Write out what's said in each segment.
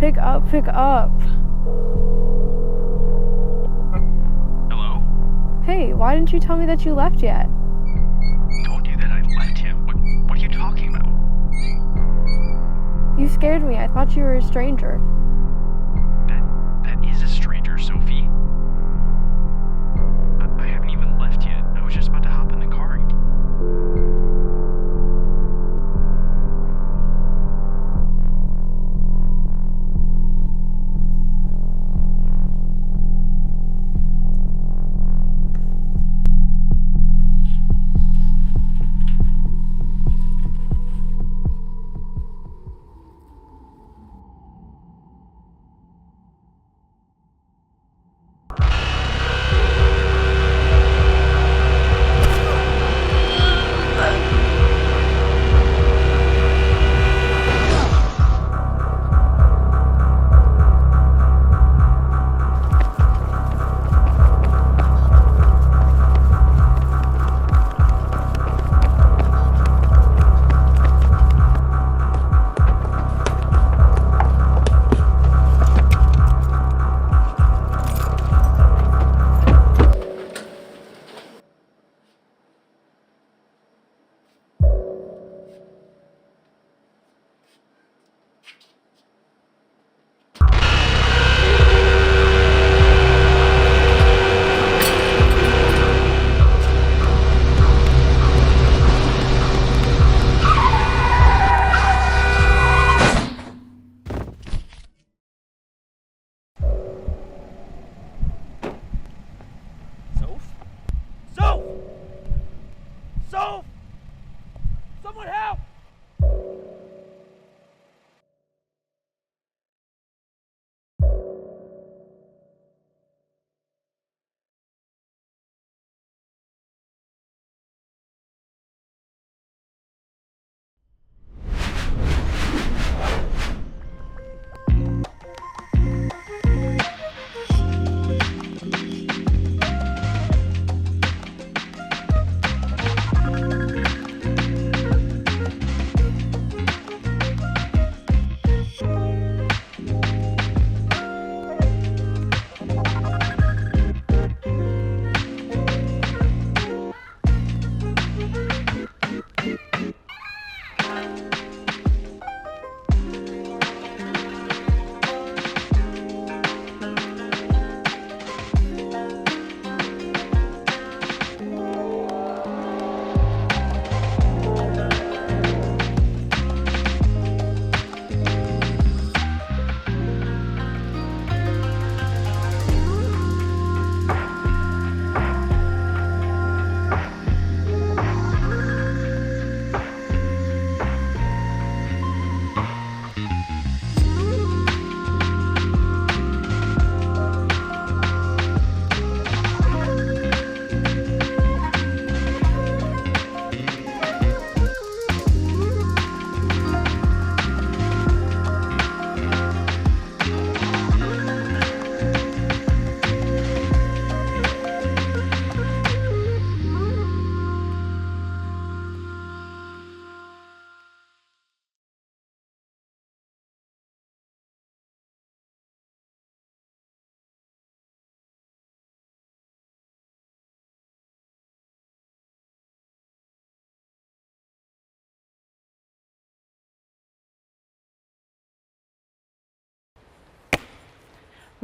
Pick up, pick up. Hello? Hey, why didn't you tell me that you left yet? I told you that I left you. What are you talking about? You scared me. I thought you were a stranger. That is a stranger, Sophie. I haven't even left yet. I was just about to hop in the car. Someone help!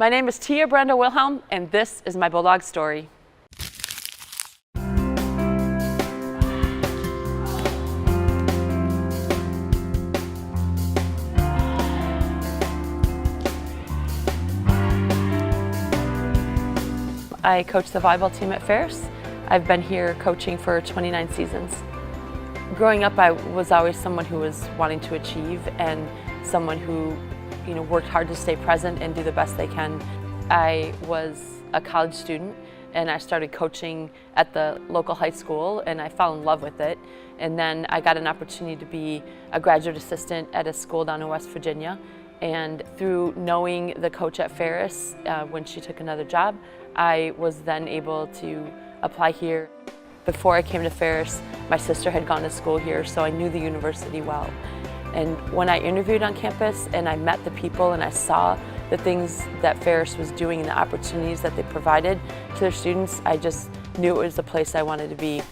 My name is Brandel-Wilhelm, and this is my Bulldog story. I coach the volleyball team at Ferris. I've been here coaching for 29 seasons. Growing up, I was always someone who was wanting to achieve and someone who worked hard to stay present and do the best they can. I was a college student and I started coaching at the local high school and I fell in love with it. And then I got an opportunity to be a graduate assistant at a school down in West Virginia. And through knowing the coach at Ferris, when she took another job, I was then able to apply here. Before I came to Ferris, my sister had gone to school here, so I knew the university well. And when I interviewed on campus and I met the people and I saw the things that Ferris was doing and the opportunities that they provided to their students, I just knew it was the place I wanted to be.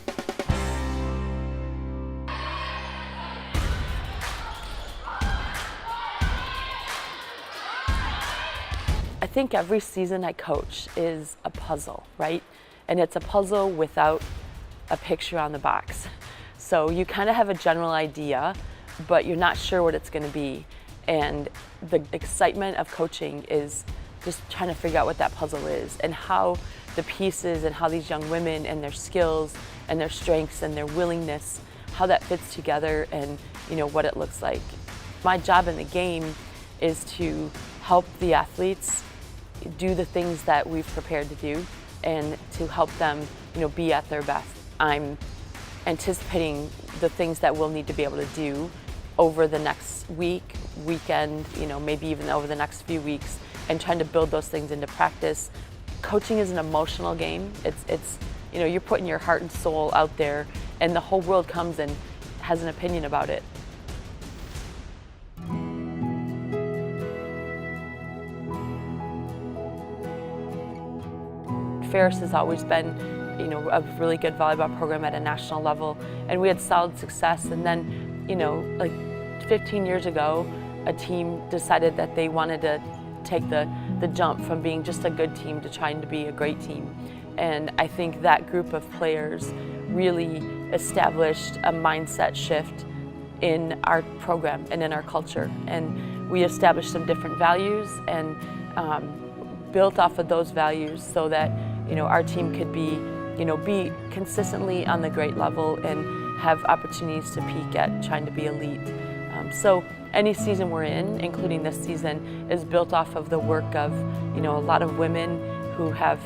I think every season I coach is a puzzle, right? And it's a puzzle without a picture on the box. So you kind of have a general idea, but you're not sure what it's going to be. And the excitement of coaching is just trying to figure out what that puzzle is and how the pieces and how these young women and their skills and their strengths and their willingness, how that fits together and what it looks like. My job in the game is to help the athletes do the things that we've prepared to do and to help them be at their best. I'm anticipating the things that we'll need to be able to do over the next weekend, maybe even over the next few weeks, and trying to build those things into practice. Coaching is an emotional game. It's you're putting your heart and soul out there, and the whole world comes and has an opinion about it. Ferris has always been, a really good volleyball program at a national level, and we had solid success. And then, like 15 years ago, a team decided that they wanted to take the jump from being just a good team to trying to be a great team. And I think that group of players really established a mindset shift in our program and in our culture. And we established some different values and built off of those values so that our team could be consistently on the great level and have opportunities to peak at trying to be elite. So any season we're in, including this season, is built off of the work of a lot of women who have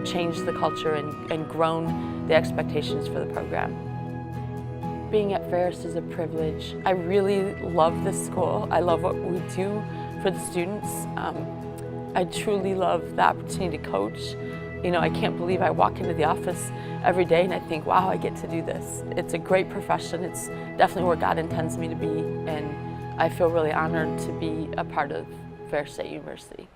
changed the culture and grown the expectations for the program. Being at Ferris is a privilege. I really love this school. I love what we do for the students. I truly love the opportunity to coach. I can't believe I walk into the office every day and I think, wow, I get to do this. It's a great profession. It's definitely where God intends me to be, and I feel really honored to be a part of Ferris State University.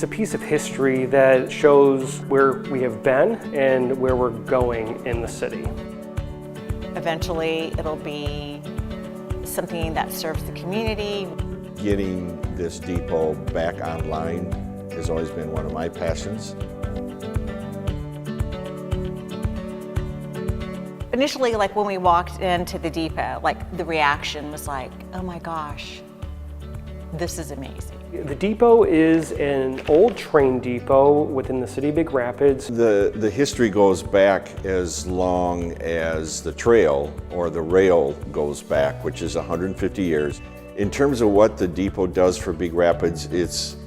It's a piece of history that shows where we have been and where we're going in the city. Eventually, it'll be something that serves the community. Getting this depot back online has always been one of my passions. Initially, like when we walked into the depot, like the reaction was like, oh my gosh, this is amazing. The depot is an old train depot within the city of Big Rapids. The history goes back as long as the trail or the rail goes back, which is 150 years. In terms of what the depot does for Big Rapids, it's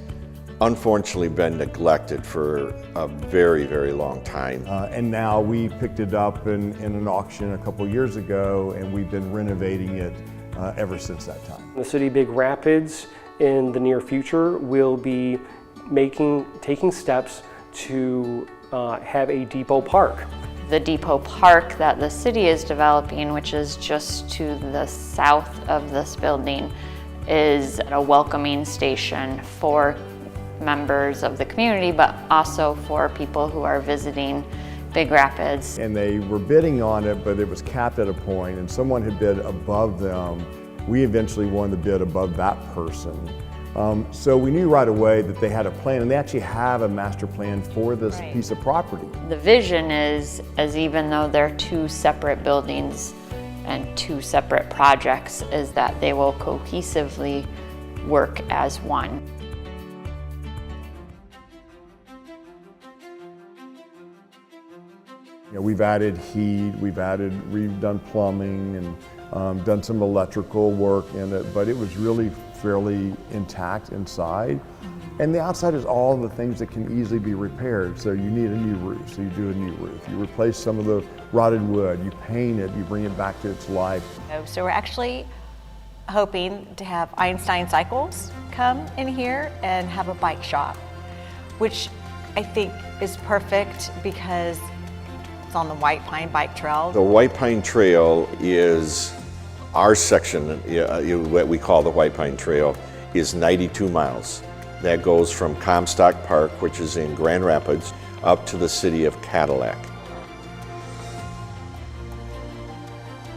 unfortunately been neglected for a very, very long time. And now we picked it up in an auction a couple years ago, and we've been renovating it ever since that time. The city of Big Rapids in the near future will be taking steps to have a depot park. The depot park that the city is developing, which is just to the south of this building, is a welcoming station for members of the community, but also for people who are visiting Big Rapids. And they were bidding on it, but it was capped at a point, and someone had bid above them. We eventually won the bid above that person. So we knew right away that they had a plan, and they actually have a master plan for this piece of property. The vision is, as even though they're two separate buildings and two separate projects, is that they will cohesively work as one. You know, we've added heat, we've done plumbing and done some electrical work in it, but it was really fairly intact inside. And the outside is all the things that can easily be repaired. So you need a new roof, so you do a new roof. You replace some of the rotted wood, you paint it, you bring it back to its life. So we're actually hoping to have Einstein Cycles come in here and have a bike shop, which I think is perfect because it's on the White Pine Bike Trail. The White Pine Trail is our section, what we call the White Pine Trail, is 92 miles. That goes from Comstock Park, which is in Grand Rapids, up to the city of Cadillac.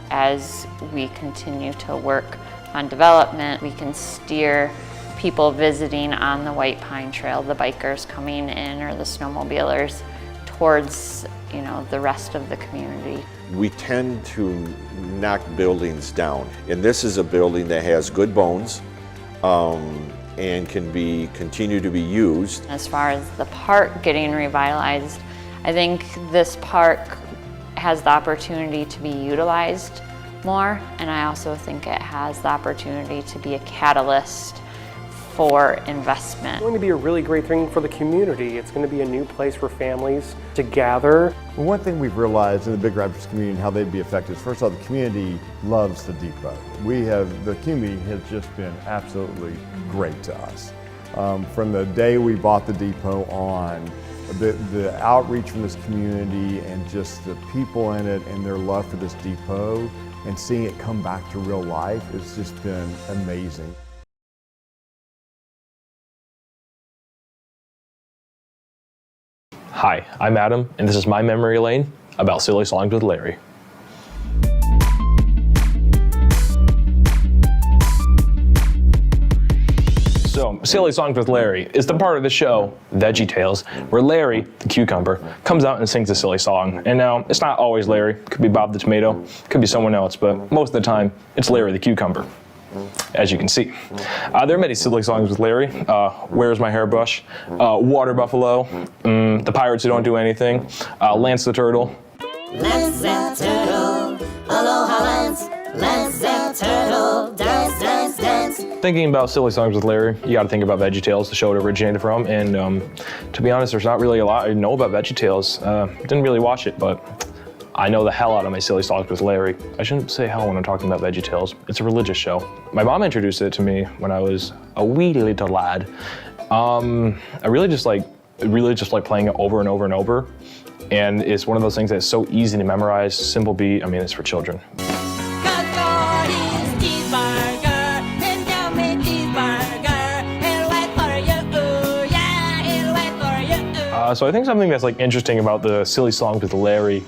As we continue to work on development, we can steer people visiting on the White Pine Trail, the bikers coming in or the snowmobilers, towards the rest of the community. We tend to knock buildings down, and this is a building that has good bones and can continue to be used. As far as the park getting revitalized, I think this park has the opportunity to be utilized more, and I also think it has the opportunity to be a catalyst for investment. It's going to be a really great thing for the community. It's going to be a new place for families to gather. Well, one thing we've realized in the Big Rapids community and how they'd be affected is, first of all, the community loves the depot. The community has just been absolutely great to us. From the day we bought the depot on, the outreach from this community and just the people in it and their love for this depot and seeing it come back to real life has just been amazing. Hi, I'm Adam, and this is my memory lane about Silly Songs with Larry. So, Silly Songs with Larry is the part of the show, Veggie Tales, where Larry, the cucumber, comes out and sings a silly song. And now, it's not always Larry. It could be Bob the tomato, could be someone else, but most of the time, it's Larry the cucumber, as you can see. There are many silly songs with Larry. Where's My Hairbrush? Water Buffalo, The Pirates Who Don't Do Anything, Lance the Turtle. Lance the Turtle, aloha Lance, Lance the Turtle, dance, dance, dance. Thinking about silly songs with Larry, you gotta think about VeggieTales, the show it originated from, and to be honest, there's not really a lot I know about VeggieTales. Didn't really watch it, but I know the hell out of my Silly Songs with Larry. I shouldn't say hell when I'm talking about VeggieTales. It's a religious show. My mom introduced it to me when I was a wee little lad. I really just like playing it over and over and over. And it's one of those things that's so easy to memorize, simple beat. I mean, it's for children. So I think something that's like interesting about the Silly Songs with Larry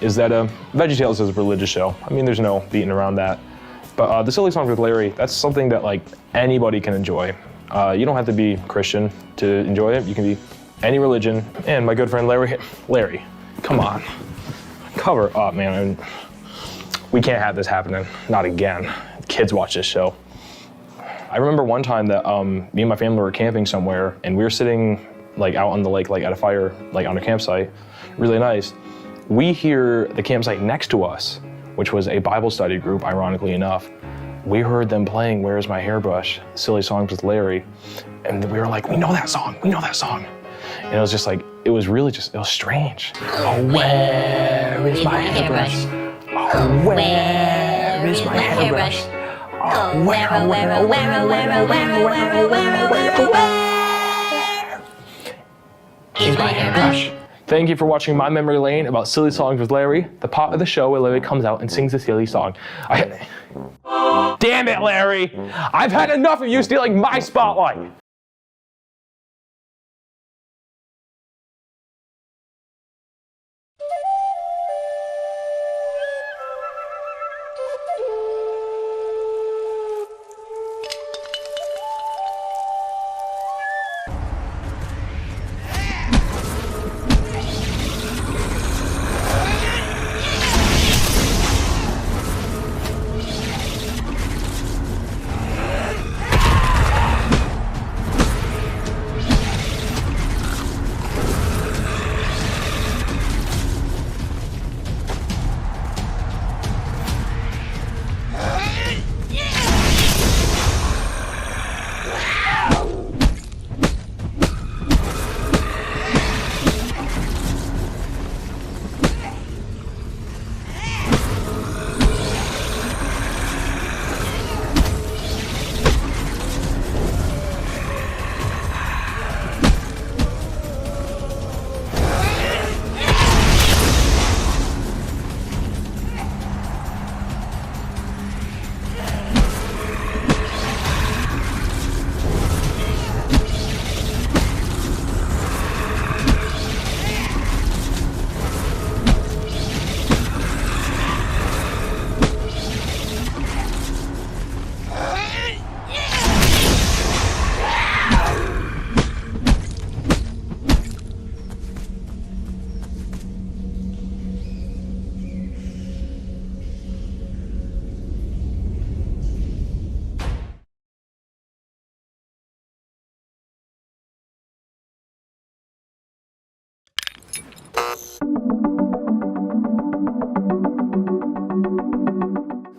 is that VeggieTales is a religious show. I mean, there's no beating around that. But the Silly Songs with Larry, that's something that like anybody can enjoy. You don't have to be Christian to enjoy it. You can be any religion. And my good friend Larry, come on, cover up, man. We can't have this happening, not again. Kids watch this show. I remember one time that me and my family were camping somewhere, and we were sitting like out on the lake, like at a fire, like on a campsite, really nice. We hear the campsite next to us, which was a Bible study group, ironically enough. We heard them playing Where's My Hairbrush, Silly Songs with Larry, and we were like, we know that song. And it was just like, it was strange. Oh, where is my hairbrush? Oh, where is my hairbrush? Oh, where is my hairbrush? Thank you for watching my memory lane about Silly Songs with Larry, the part of the show where Larry comes out and sings a silly song. Damn it, Larry! I've had enough of you stealing my spotlight!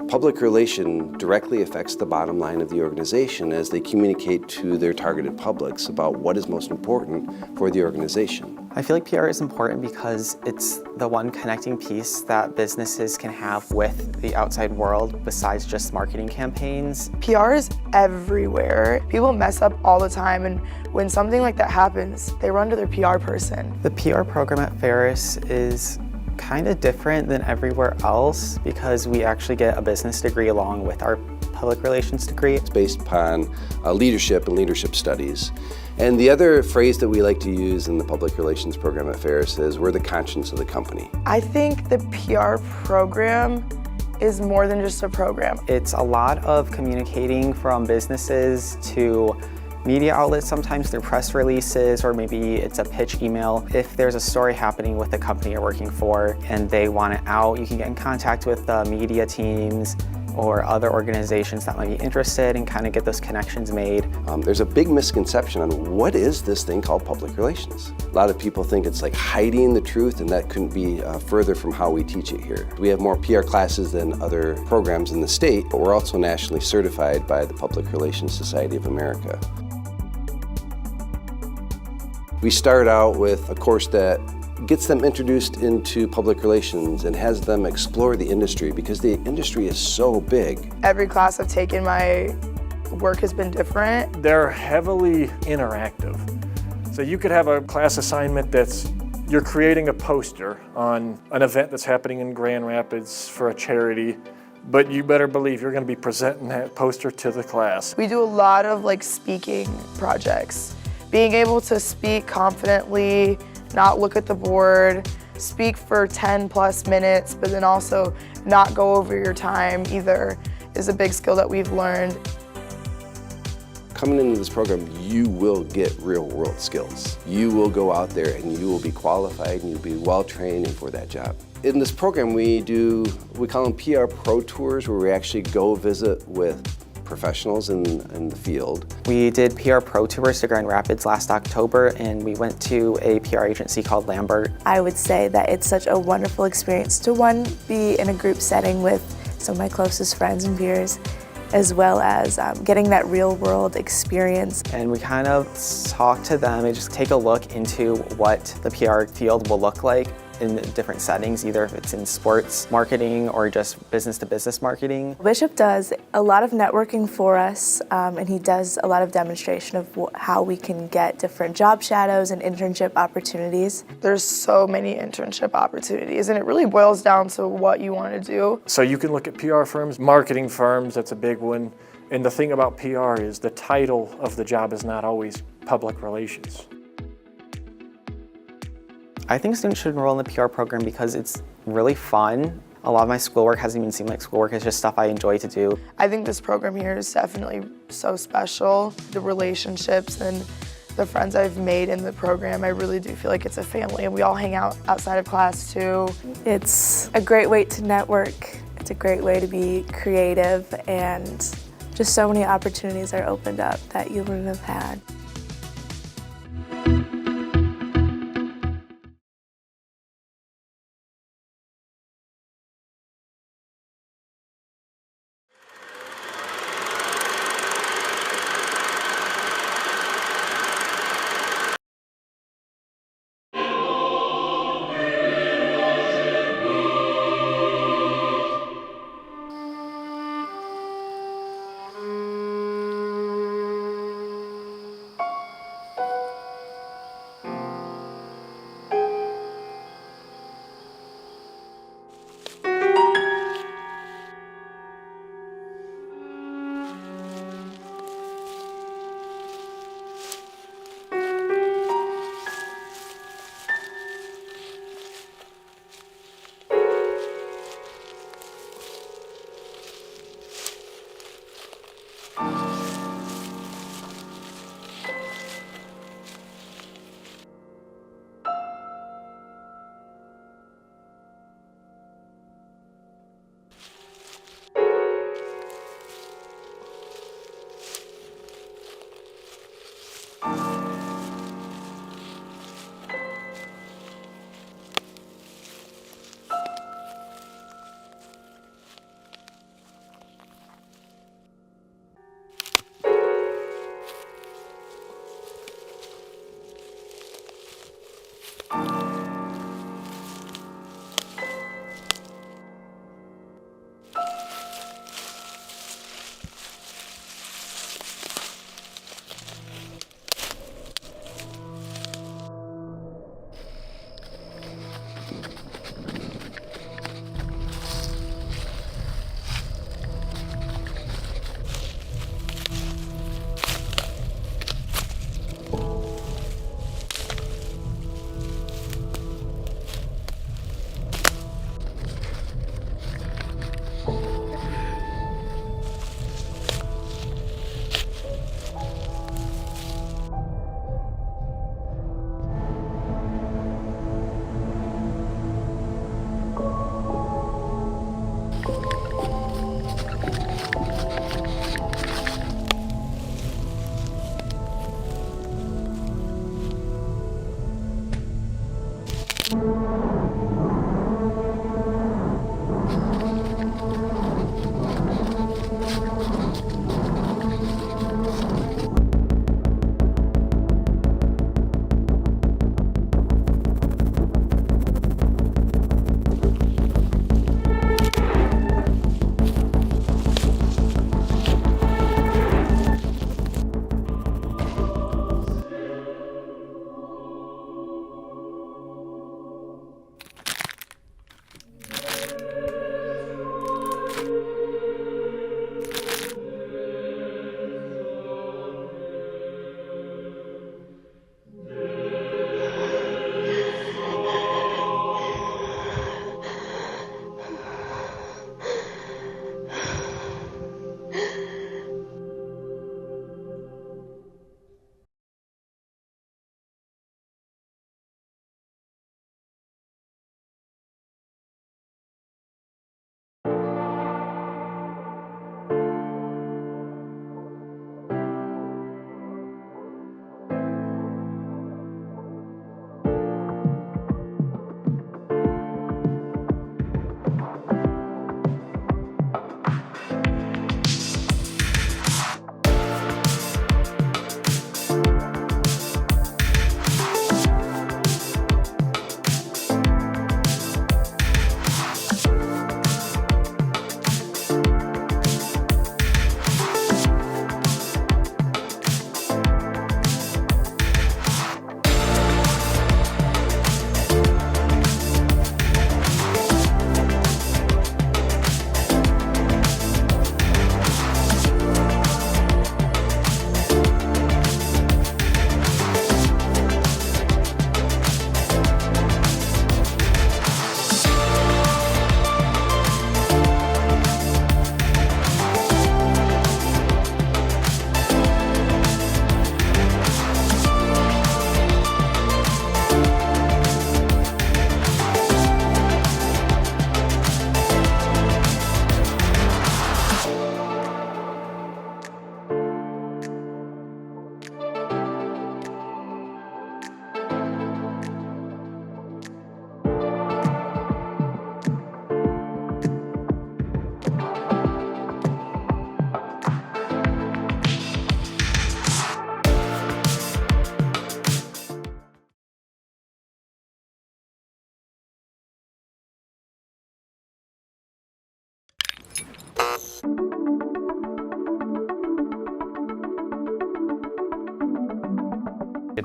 Public relation directly affects the bottom line of the organization as they communicate to their targeted publics about what is most important for the organization. I feel like PR is important because it's the one connecting piece that businesses can have with the outside world besides just marketing campaigns. PR is everywhere. People mess up all the time, and when something like that happens, they run to their PR person. The PR program at Ferris is kind of different than everywhere else because we actually get a business degree along with our public relations degree. It's based upon leadership and leadership studies. And the other phrase that we like to use in the public relations program at Ferris is, we're the conscience of the company. I think the PR program is more than just a program. It's a lot of communicating from businesses to media outlets, sometimes through press releases, or maybe it's a pitch email. If there's a story happening with the company you're working for and they want it out, you can get in contact with the media teams or other organizations that might be interested and kind of get those connections made. There's a big misconception on what is this thing called public relations. A lot of people think it's like hiding the truth, and that couldn't be further from how we teach it here. We have more PR classes than other programs in the state, but we're also nationally certified by the Public Relations Society of America. We start out with a course that gets them introduced into public relations and has them explore the industry because the industry is so big. Every class I've taken, my work has been different. They're heavily interactive. So you could have a class assignment that's you're creating a poster on an event that's happening in Grand Rapids for a charity, but you better believe you're going to be presenting that poster to the class. We do a lot of speaking projects. being able to speak confidently, not look at the board, speak for 10 plus minutes, but then also not go over your time either is a big skill that we've learned. Coming into this program, you will get real world skills. You will go out there and you will be qualified and you'll be well trained for that job. In this program, we call them PR Pro Tours, where we actually go visit with professionals in the field. We did PR Pro Tours to Grand Rapids last October, and we went to a PR agency called Lambert. I would say that it's such a wonderful experience to, one, be in a group setting with some of my closest friends and peers, as well as getting that real world experience. And we kind of talk to them and just take a look into what the PR field will look like in different settings, either if it's in sports marketing or just business-to-business marketing. Bishop does a lot of networking for us, and he does a lot of demonstration of how we can get different job shadows and internship opportunities. There's so many internship opportunities, and it really boils down to what you want to do. So you can look at PR firms, marketing firms, that's a big one. And the thing about PR is the title of the job is not always public relations. I think students should enroll in the PR program because it's really fun. A lot of my schoolwork hasn't even seemed like schoolwork, it's just stuff I enjoy to do. I think this program here is definitely so special. The relationships and the friends I've made in the program, I really do feel like it's a family, and we all hang out outside of class too. It's a great way to network. It's a great way to be creative, and just so many opportunities are opened up that you wouldn't have had.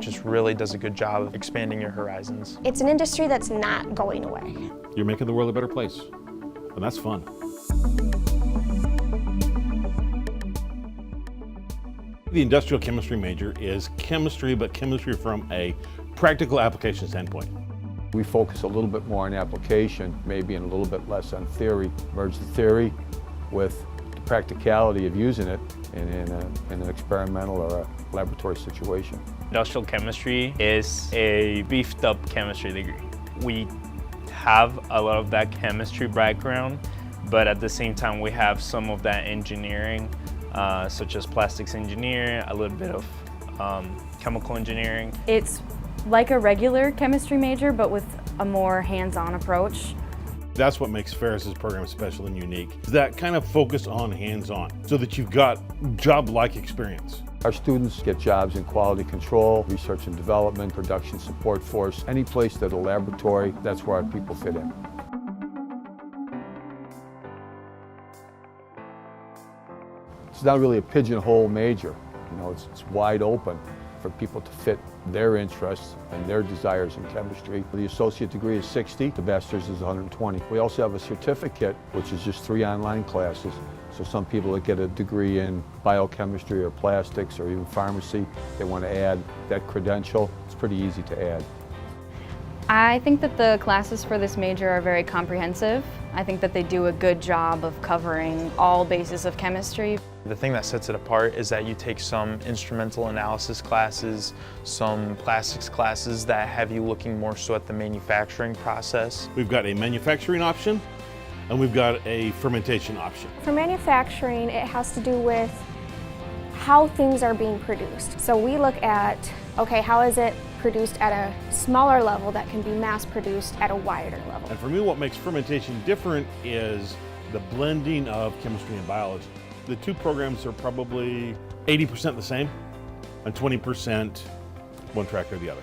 just really does a good job of expanding your horizons. It's an industry that's not going away. You're making the world a better place, and that's fun. The industrial chemistry major is chemistry, but chemistry from a practical application standpoint. We focus a little bit more on application, maybe and a little bit less on theory. Merge the theory with the practicality of using it in an experimental or a laboratory situation. Industrial chemistry is a beefed up chemistry degree. We have a lot of that chemistry background, but at the same time we have some of that engineering, such as plastics engineering, a little bit of chemical engineering. It's like a regular chemistry major, but with a more hands-on approach. That's what makes Ferris's program special and unique. That kind of focus on hands-on, so that you've got job-like experience. Our students get jobs in quality control, research and development, production support force, any place that a laboratory, that's where our people fit in. It's not really a pigeonhole major, you know, it's wide open for people to fit their interests and their desires in chemistry. The associate degree is 60, the master's is 120. We also have a certificate, which is just 3 online classes. So some people that get a degree in biochemistry or plastics or even pharmacy, they want to add that credential. It's pretty easy to add. I think that the classes for this major are very comprehensive. I think that they do a good job of covering all bases of chemistry. The thing that sets it apart is that you take some instrumental analysis classes, some plastics classes that have you looking more so at the manufacturing process. We've got a manufacturing option, and we've got a fermentation option. For manufacturing, it has to do with how things are being produced. So we look at, okay, how is it produced at a smaller level that can be mass produced at a wider level? And for me, what makes fermentation different is the blending of chemistry and biology. The two programs are probably 80% the same and 20% one track or the other.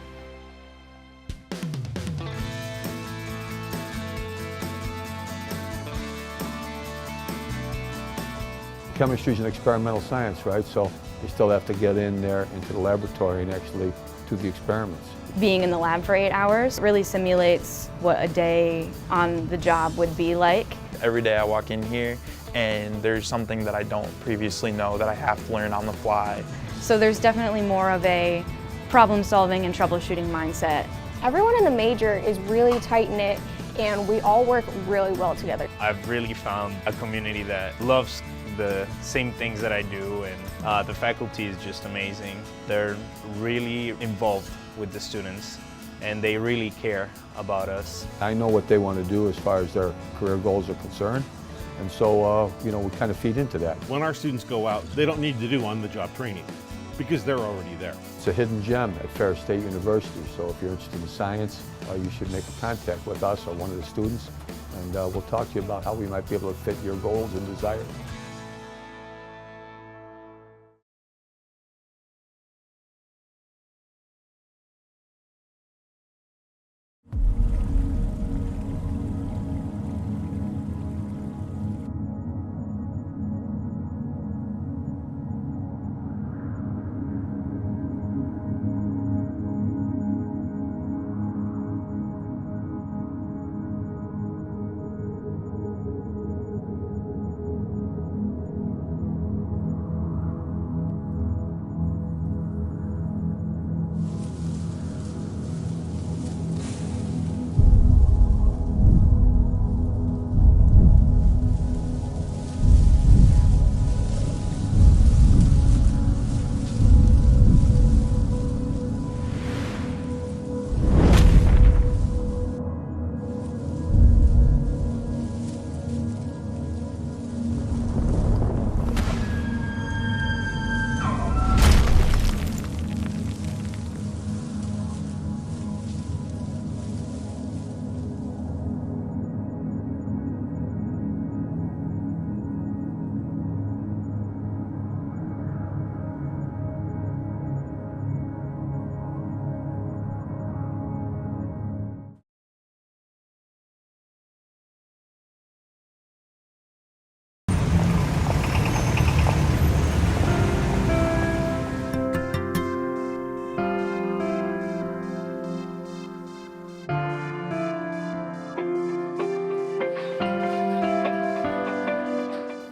Chemistry is an experimental science, right? So you still have to get in there into the laboratory and actually do the experiments. Being in the lab for 8 hours really simulates what a day on the job would be like. Every day I walk in here and there's something that I don't previously know that I have to learn on the fly. So there's definitely more of a problem-solving and troubleshooting mindset. Everyone in the major is really tight-knit and we all work really well together. I've really found a community that loves the same things that I do, and the faculty is just amazing. They're really involved with the students and they really care about us. I know what they want to do as far as their career goals are concerned. And so, you know, we kind of feed into that. When our students go out, they don't need to do on-the-job training because they're already there. It's a hidden gem at Ferris State University, so if you're interested in science, you should make a contact with us or one of the students, and we'll talk to you about how we might be able to fit your goals and desires.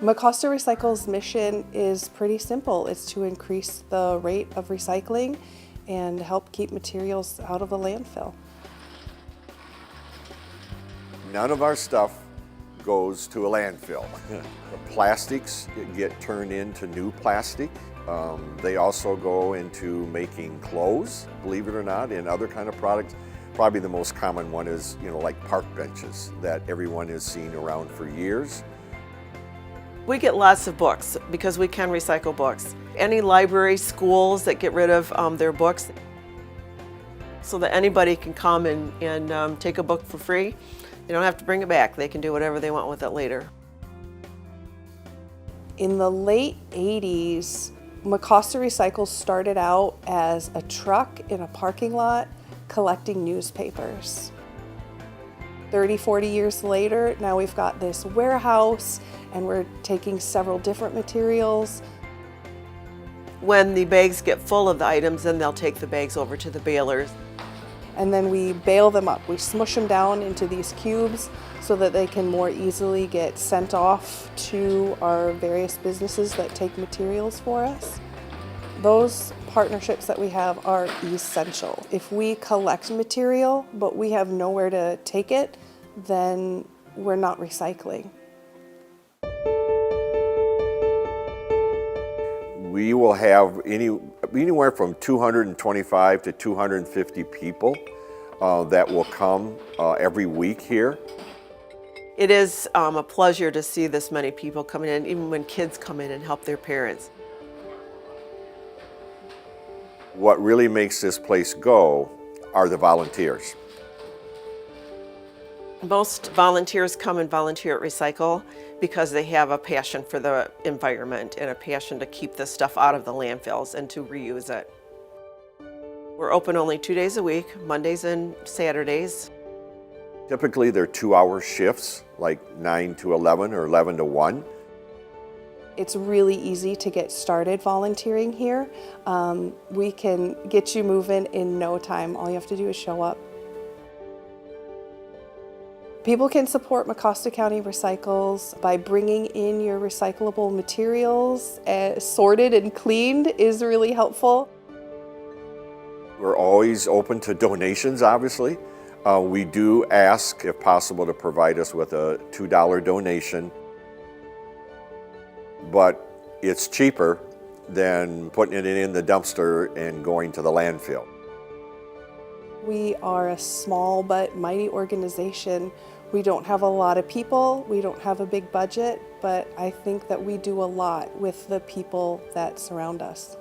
Mecosta Recycle's mission is pretty simple. It's to increase the rate of recycling and help keep materials out of the landfill. None of our stuff goes to a landfill. The plastics get turned into new plastic. They also go into making clothes, believe it or not, and other kind of products. Probably the most common one is, like park benches that everyone has seen around for years. We get lots of books because we can recycle books. Any library, schools that get rid of their books so that anybody can come and take a book for free. They don't have to bring it back. They can do whatever they want with it later. In the late 80s, Mecosta Recycle started out as a truck in a parking lot collecting newspapers. 30, 40 years later, now we've got this warehouse and we're taking several different materials. When the bags get full of the items, then they'll take the bags over to the balers. And then we bale them up. We smush them down into these cubes so that they can more easily get sent off to our various businesses that take materials for us. Those partnerships that we have are essential. If we collect material but we have nowhere to take it, then we're not recycling. We will have anywhere from 225 to 250 people that will come every week here. It is a pleasure to see this many people coming in, even when kids come in and help their parents. What really makes this place go are the volunteers. Most volunteers come and volunteer at Recycle because they have a passion for the environment and a passion to keep this stuff out of the landfills and to reuse it. We're open only 2 days a week, Mondays and Saturdays. Typically they're 2-hour shifts, like 9 to 11 or 11 to 1. It's really easy to get started volunteering here. We can get you moving in no time. All you have to do is show up. People can support Mecosta County Recycles by bringing in your recyclable materials. Sorted and cleaned is really helpful. We're always open to donations, obviously. We do ask, if possible, to provide us with a $2 donation, but it's cheaper than putting it in the dumpster and going to the landfill. We are a small but mighty organization. We don't have a lot of people, we don't have a big budget, but I think that we do a lot with the people that surround us.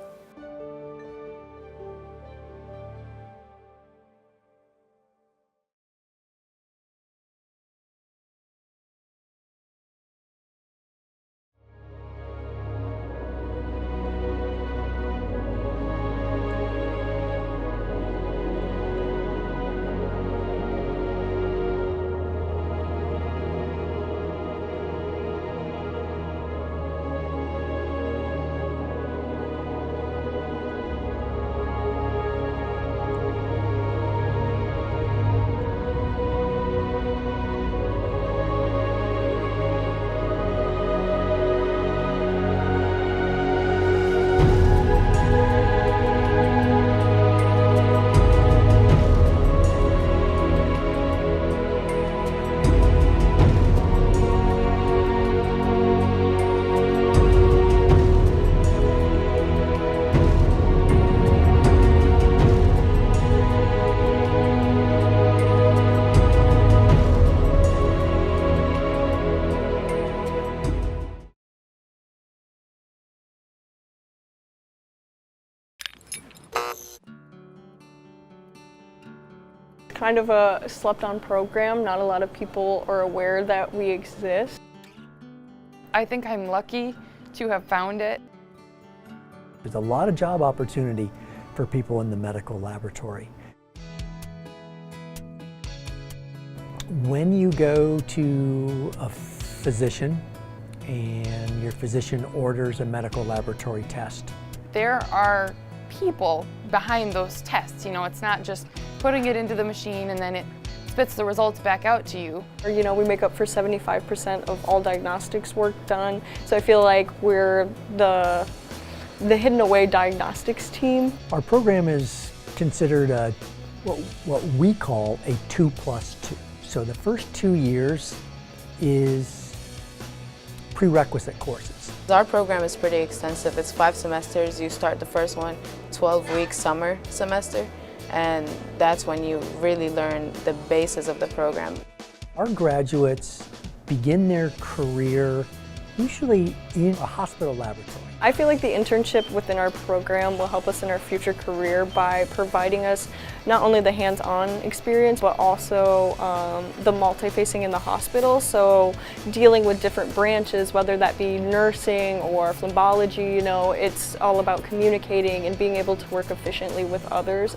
Kind of a slept-on program. Not a lot of people are aware that we exist. I think I'm lucky to have found it. There's a lot of job opportunity for people in the medical laboratory. When you go to a physician and your physician orders a medical laboratory test, There are people behind those tests. You know, it's not just putting it into the machine and then it's spits the results back out to you. You know, we make up for 75% of all diagnostics work done, so I feel like we're the hidden away diagnostics team. Our program is considered what we call a 2+2. So the first 2 years is prerequisite courses. Our program is pretty extensive. It's 5 semesters. You start the first one, 12-week summer semester, and that's when you really learn the basis of the program. Our graduates begin their career usually in a hospital laboratory. I feel like the internship within our program will help us in our future career by providing us not only the hands-on experience, but also the multi-facing in the hospital. So dealing with different branches, whether that be nursing or phlebotomy, you know, it's all about communicating and being able to work efficiently with others.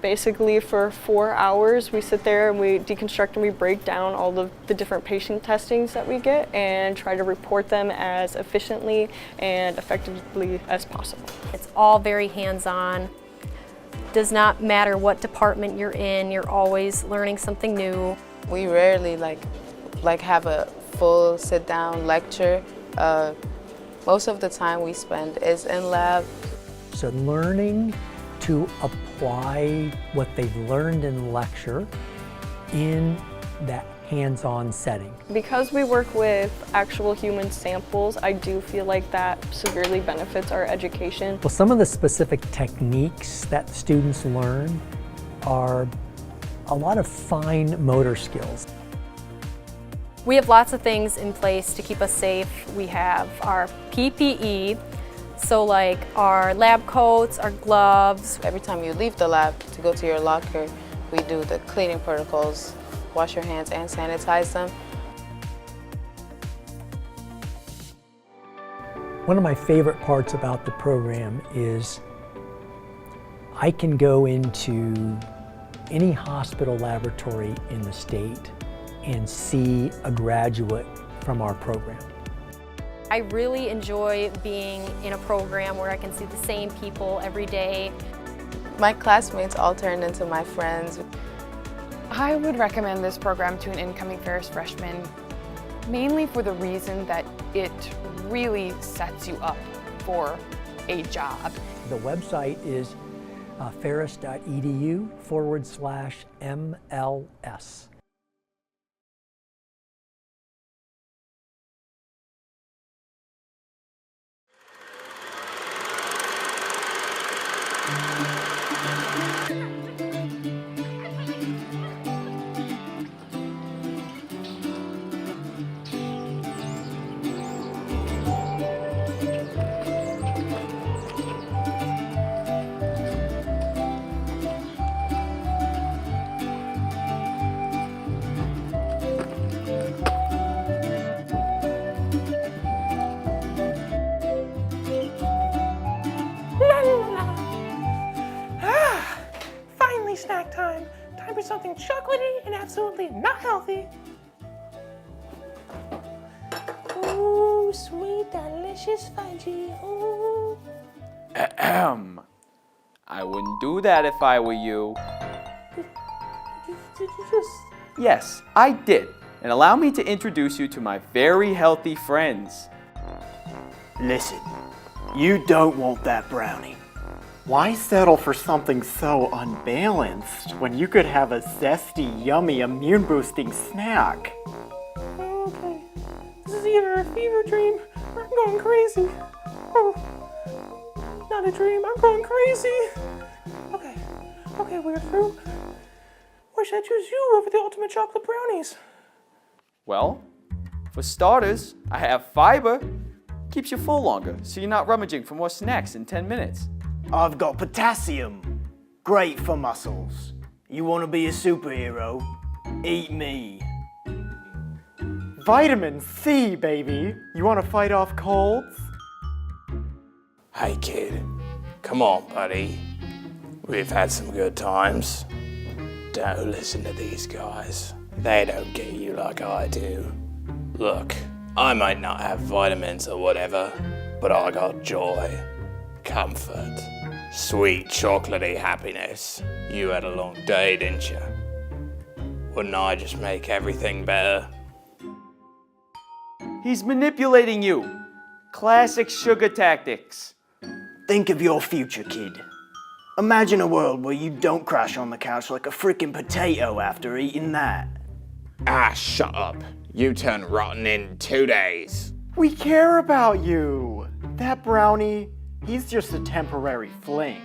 Basically, for 4 hours, we sit there and we deconstruct and we break down all of the different patient testings that we get and try to report them as efficiently and effectively as possible. It's all very hands-on. Does not matter what department you're in, you're always learning something new. We rarely like have a full sit-down lecture. Most of the time we spend is in lab. So learning to apply what they've learned in lecture in that hands-on setting. Because we work with actual human samples, I do feel like that severely benefits our education. Well, some of the specific techniques that students learn are a lot of fine motor skills. We have lots of things in place to keep us safe. We have our PPE, so like our lab coats, our gloves. Every time you leave the lab to go to your locker, we do the cleaning protocols, wash your hands and sanitize them. One of my favorite parts about the program is I can go into any hospital laboratory in the state and see a graduate from our program. I really enjoy being in a program where I can see the same people every day. My classmates all turned into my friends. I would recommend this program to an incoming Ferris freshman, mainly for the reason that it really sets you up for a job. The website is ferris.edu/MLS. Snack time. Time for something chocolatey and absolutely not healthy. Ooh, sweet, delicious fudgy. Ooh. Ahem. I wouldn't do that if I were you. Did you just... Yes, I did. And allow me to introduce you to my very healthy friends. Listen, you don't want that brownie. Why settle for something so unbalanced when you could have a zesty, yummy, immune-boosting snack? Okay. This is either a fever dream or I'm going crazy. Oh. Not a dream, I'm going crazy. Okay, we're through. Why should I choose you over the ultimate chocolate brownies? Well, for starters, I have fiber. Keeps you full longer, so you're not rummaging for more snacks in 10 minutes. I've got potassium. Great for muscles. You want to be a superhero? Eat me. Vitamin C, baby. You want to fight off colds? Hey kid, come on buddy. We've had some good times. Don't listen to these guys. They don't get you like I do. Look, I might not have vitamins or whatever, but I got joy. comfort, sweet chocolatey happiness. You had a long day, didn't you? Wouldn't I just make everything better? He's manipulating you. Classic sugar tactics. Think of your future, kid. Imagine a world where you don't crash on the couch like a freaking potato after eating that. Ah, shut up. You turn rotten in 2 days. We care about you. That brownie, he's just a temporary fling.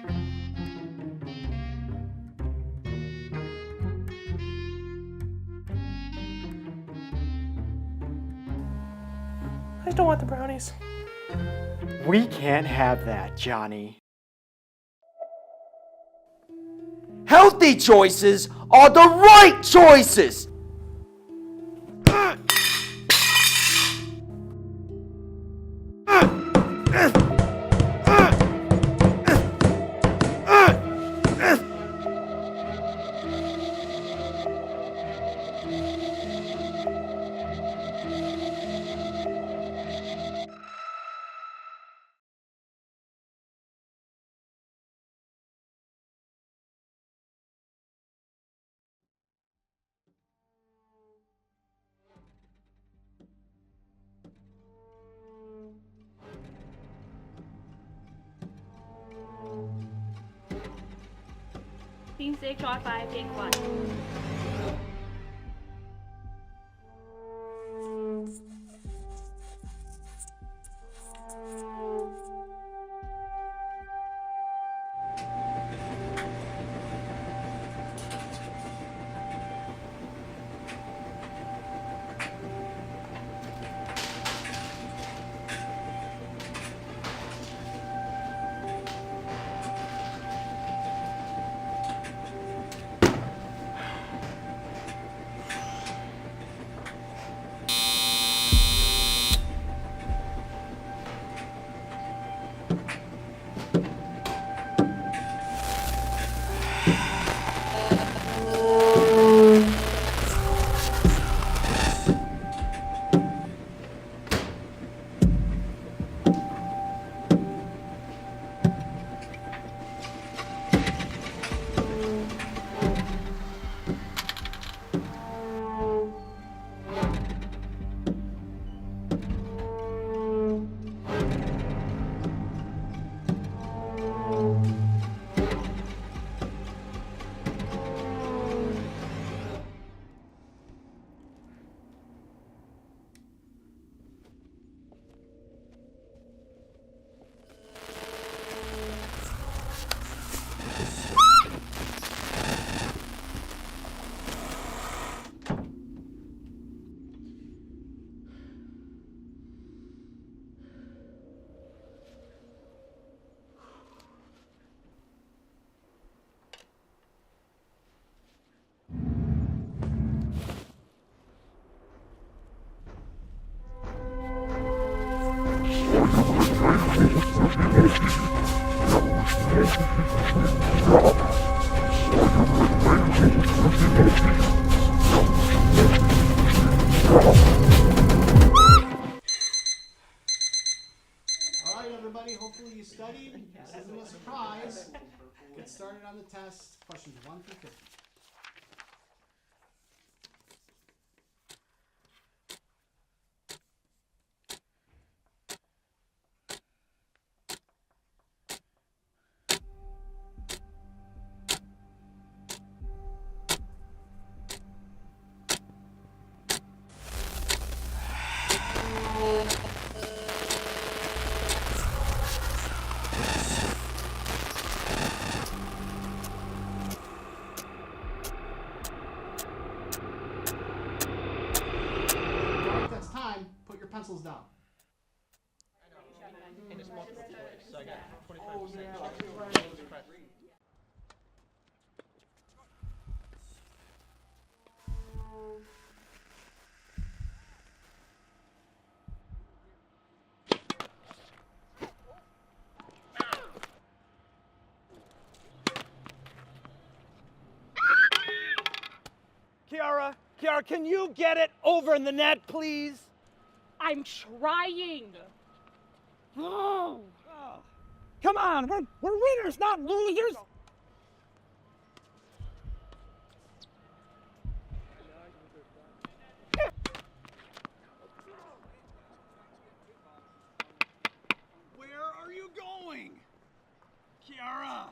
I just don't want the brownies. We can't have that, Johnny. Healthy choices are the right choices! Team 6, R5, take 1. Get started on the test. Questions 1 through 50. Pencils down. And it's multiple choice, so I got 25%. Kiara, can you get it over in the net, please? I'm trying. Oh. Come on, we're winners, not losers. Where are you going? Kiara!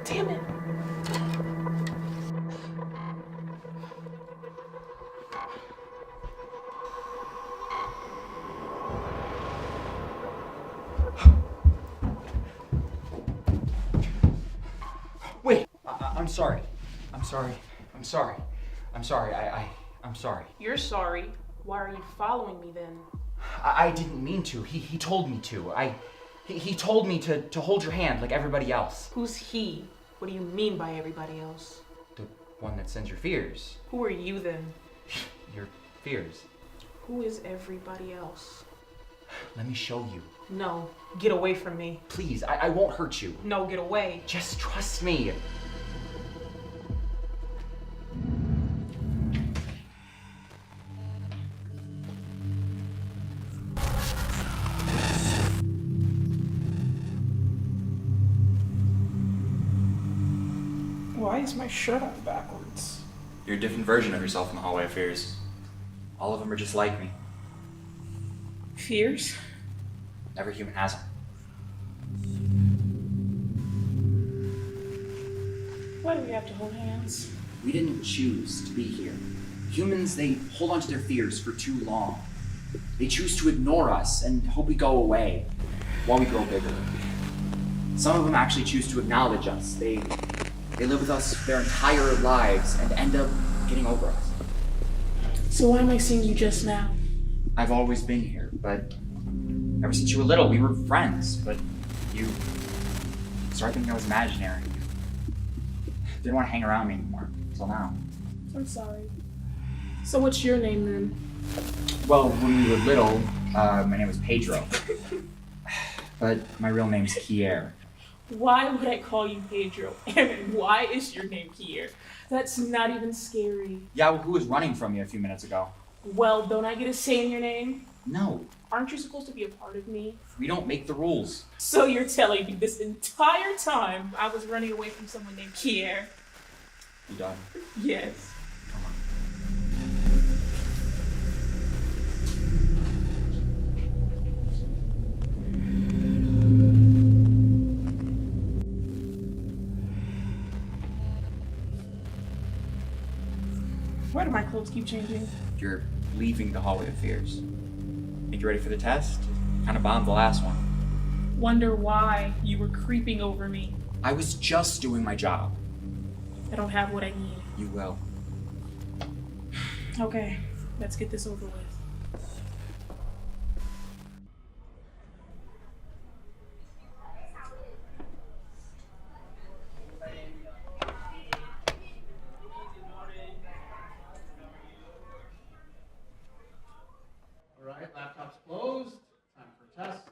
Damn it. Wait, I'm sorry. I'm sorry. I'm sorry. I'm sorry. I'm sorry. You're sorry. Why are you following me then? I didn't mean to. He told me to. He told me to hold your hand like everybody else. Who's he? What do you mean by everybody else? The one that sends your fears. Who are you then? Your fears. Who is everybody else? Let me show you. No, get away from me. Please, I won't hurt you. No, get away. Just trust me. Why is my shirt on backwards? You're a different version of yourself in the Hallway of Fears. All of them are just like me. Fears? Every human has them. Why do we have to hold hands? We didn't choose to be here. Humans, they hold on to their fears for too long. They choose to ignore us and hope we go away while we grow bigger. Some of them actually choose to acknowledge us. They live with us their entire lives and end up getting over us. So why am I seeing you just now? I've always been here, but ever since you were little, we were friends, but you started thinking I was imaginary. You didn't want to hang around me anymore, until now. I'm sorry. So what's your name then? Well, when we were little, my name was Pedro. But my real name's Kier. Why would I call you Pedro? And why is your name Kier? That's not even scary. Yeah, well, who was running from you a few minutes ago? Well, don't I get a say in your name? No. Aren't you supposed to be a part of me? We don't make the rules. So you're telling me this entire time I was running away from someone named Kier? You done? Yes. Why do my clothes keep changing? You're leaving the Hallway of Fears. Think you're ready for the test? Kind of bombed the last one. Wonder why you were creeping over me. I was just doing my job. I don't have what I need. You will. Okay, let's get this over with. All right, laptops closed. Time for test.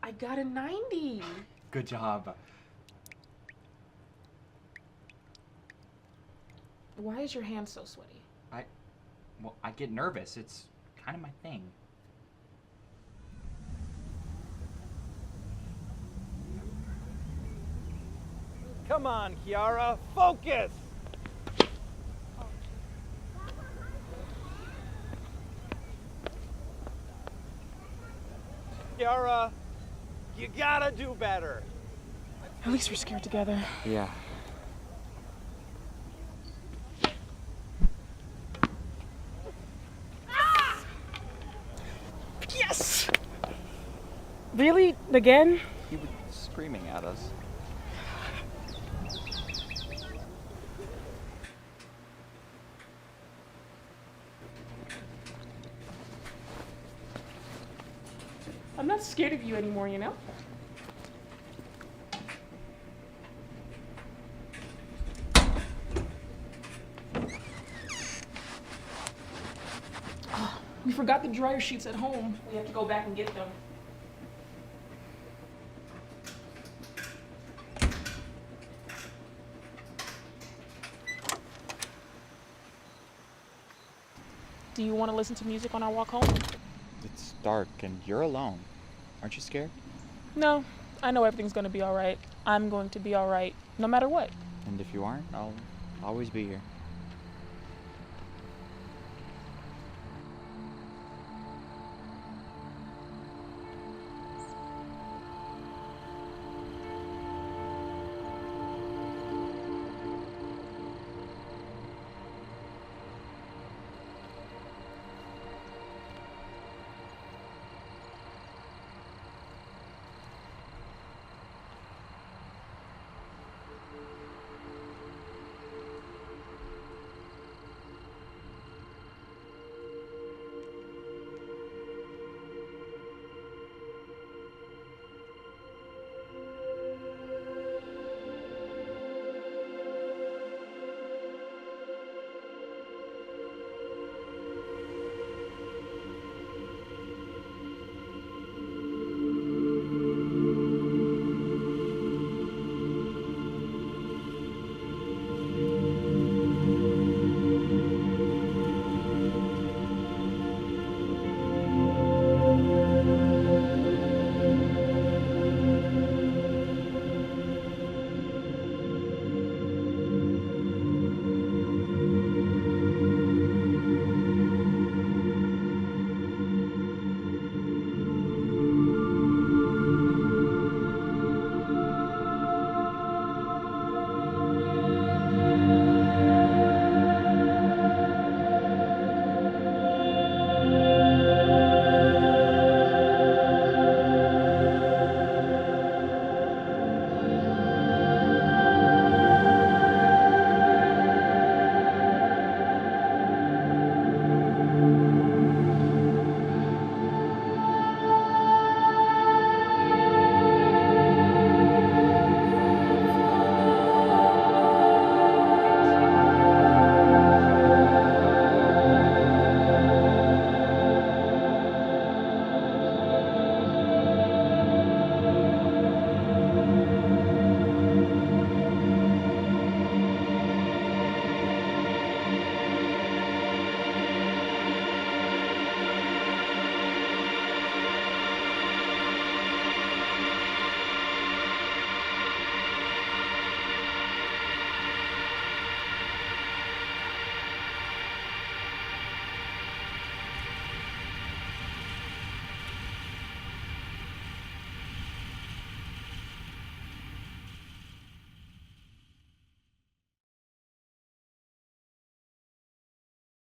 I got a 90. Good job. Why is your hand so sweaty? I get nervous. It's kind of my thing. Come on, Kiara, focus! Kiara, you gotta do better. At least we're scared together. Yeah. Yes! Really? Again? He was screaming at us. I'm not scared of you anymore, you know? Oh, we forgot the dryer sheets at home. We have to go back and get them. Do you want to listen to music on our walk home? It's dark and you're alone. Aren't you scared? No, I know everything's going to be all right. I'm going to be all right, no matter what. And if you aren't, I'll always be here.